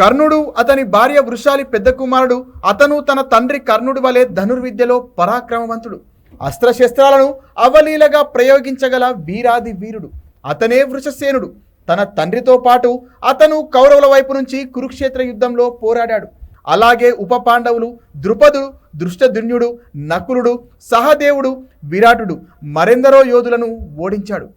కర్ణుడు అతని భార్య వృషాలి పెద్ద కుమారుడు. అతను తన తండ్రి కర్ణుడి వలె ధనుర్విద్యలో పరాక్రమవంతుడు. అస్త్రశస్త్రాలను అవలీలగా ప్రయోగించగల వీరాది వీరుడు. అతనే వృషసేనుడు. తన తండ్రితో పాటు అతను కౌరవుల వైపు నుంచి కురుక్షేత్ర యుద్ధంలో పోరాడాడు. అలాగే ఉప పాండవులు ద్రుపదుడు, దృష్టద్యుమ్నుడు, నకులుడు, సహదేవుడు, విరాటుడు మరెందరో యోధులను ఓడించాడు.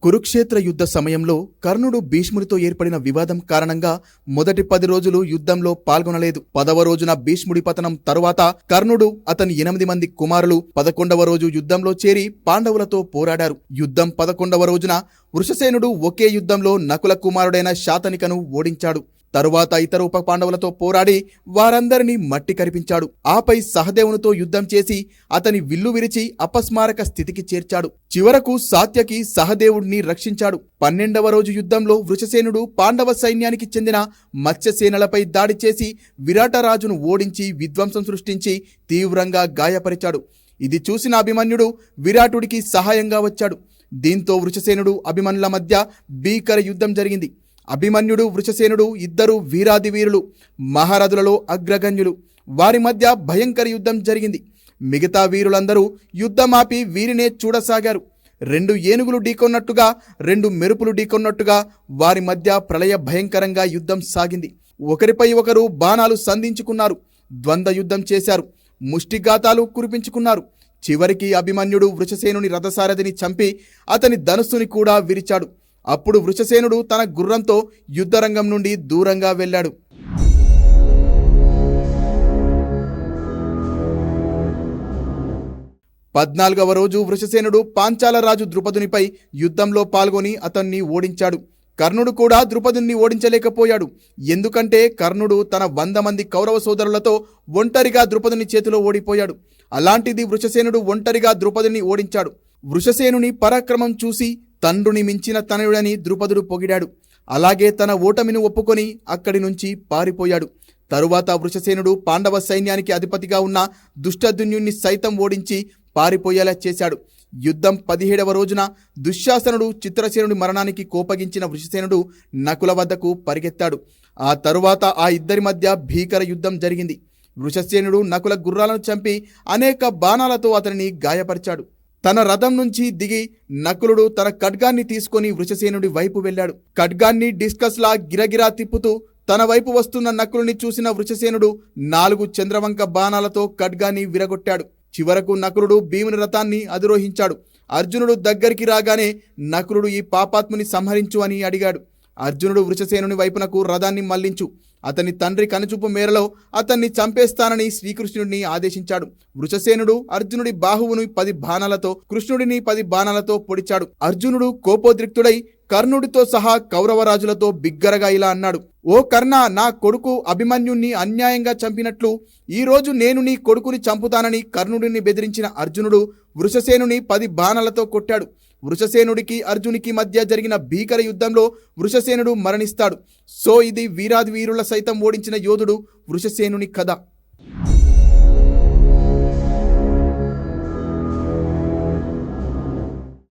కురుక్షేత్ర యుద్ధ సమయంలో కర్ణుడు భీష్ముడితో ఏర్పడిన వివాదం కారణంగా మొదటి 10 రోజులు యుద్ధంలో పాల్గొనలేదు. 10వ రోజున భీష్ముడి పతనం తరువాత కర్ణుడు, అతని 8 మంది కుమారులు 11వ రోజు యుద్ధంలో చేరి పాండవులతో పోరాడారు. యుద్ధం 11వ రోజున వృషసేనుడు ఒకే యుద్ధంలో నకుల కుమారుడైన శాతనికను ఓడించాడు. తరువాత ఇతర ఉప పాండవులతో పోరాడి వారందరినీ మట్టి కరిపించాడు. ఆపై సహదేవునితో యుద్ధం చేసి అతని విల్లు విరిచి అపస్మారక స్థితికి చేర్చాడు. చివరకు సాత్యకి సహదేవుడిని రక్షించాడు. 12వ రోజు యుద్ధంలో వృషసేనుడు పాండవ సైన్యానికి చెందిన మత్స్యసేనలపై దాడి చేసి విరాటరాజును ఓడించి విధ్వంసం సృష్టించి తీవ్రంగా గాయపరిచాడు. ఇది చూసిన అభిమన్యుడు విరాటుడికి సహాయంగా వచ్చాడు. దీంతో వృషసేనుడు అభిమన్యుల మధ్య భీకర యుద్ధం జరిగింది. అభిమన్యుడు, వృషసేనుడు ఇద్దరు వీరాది వీరులు, మహారథులలో అగ్రగణ్యులు. వారి మధ్య భయంకర యుద్ధం జరిగింది. మిగతా వీరులందరూ యుద్ధమాపి వీరినే చూడసాగారు. 2 ఏనుగులు ఢీకొన్నట్టుగా, 2 మెరుపులు ఢీకొన్నట్టుగా వారి మధ్య ప్రళయ భయంకరంగా యుద్ధం సాగింది. ఒకరిపై ఒకరు బాణాలు సంధించుకున్నారు. ద్వంద్వ యుద్ధం చేశారు. ముష్టిఘాతాలు కురిపించుకున్నారు. చివరికి అభిమన్యుడు వృషసేనుని రథసారథిని చంపి అతని ధనుస్సుని కూడా విరిచాడు. అప్పుడు వృషసేనుడు తన గుర్రంతో యుద్ధరంగం నుండి దూరంగా వెళ్ళాడు. పద్నాలుగవ రోజు వృషసేనుడు పాంచాల రాజు ద్రుపదునిపై యుద్ధంలో పాల్గొని అతన్ని ఓడించాడు. కర్ణుడు కూడా ద్రుపదుని ఓడించలేకపోయాడు. ఎందుకంటే కర్ణుడు తన 100 మంది కౌరవ సోదరులతో ఒంటరిగా ద్రుపదుని చేతిలో ఓడిపోయాడు. అలాంటిది వృషసేనుడు ఒంటరిగా ద్రుపదుని ఓడించాడు. వృషసేనుని పరాక్రమం చూసి తండ్రుని మించిన తనయుడని ద్రుపదుడు పొగిడాడు. అలాగే తన ఓటమిని ఒప్పుకొని అక్కడి నుంచి పారిపోయాడు. తరువాత వృషసేనుడు పాండవ సైన్యానికి అధిపతిగా ఉన్న దుష్టద్యుమ్నుని సైతం ఓడించి పారిపోయేలా చేశాడు. యుద్ధం 17వ రోజున దుశ్శాసనుడు చిత్రసేనుడి మరణానికి కోపగించిన వృషసేనుడు నకుల వద్దకు పరిగెత్తాడు. ఆ తరువాత ఆ ఇద్దరి మధ్య భీకర యుద్ధం జరిగింది. వృషసేనుడు నకుల గుర్రాలను చంపి అనేక బాణాలతో అతనిని గాయపరిచాడు. తన రథం నుంచి దిగి నకులుడు తన ఖడ్గాన్ని తీసుకొని వృషసేనుడి వైపు వెళ్ళాడు. ఖడ్గాన్ని డిస్కస్లా గిరగిరా తిప్పుతూ తన వైపు వస్తున్న నకులుని చూసిన వృషసేనుడు 4 చంద్రవంక బాణాలతో ఖడ్గాన్ని విరగొట్టాడు. చివరకు నకులుడు భీముని రథాన్ని అధిరోహించాడు. అర్జునుడు దగ్గరికి రాగానే నకులుడు ఈ పాపాత్ముని సంహరించు అని అడిగాడు. అర్జునుడు వృషసేనుని వైపునకు రథాన్ని మళ్లించు, అతని తండ్రి కనుచూపు మేరలో అతన్ని చంపేస్తానని శ్రీకృష్ణుడిని ఆదేశించాడు. వృషసేనుడు అర్జునుడి బాహువును 10 బాణాలతో, కృష్ణుడిని 10 బాణాలతో పొడిచాడు. అర్జునుడు కోపోద్రిక్తుడై కర్ణుడితో సహా కౌరవరాజులతో బిగ్గరగా ఇలా అన్నాడు: ఓ కర్ణ, నా కొడుకు అభిమన్యుణ్ణి అన్యాయంగా చంపినట్లు ఈరోజు నేను నీ కొడుకుని చంపుతానని కర్ణుడిని బెదిరించిన అర్జునుడు వృషసేనుని 10 బాణాలతో కొట్టాడు. వృషసేనుడికి అర్జునికి మధ్య జరిగిన భీకర యుద్ధంలో వృషసేనుడు మరణిస్తాడు. సో ఇది వీరాది వీరుల సైతం ఓడించిన యోధుడు వృషసేనుని కథ.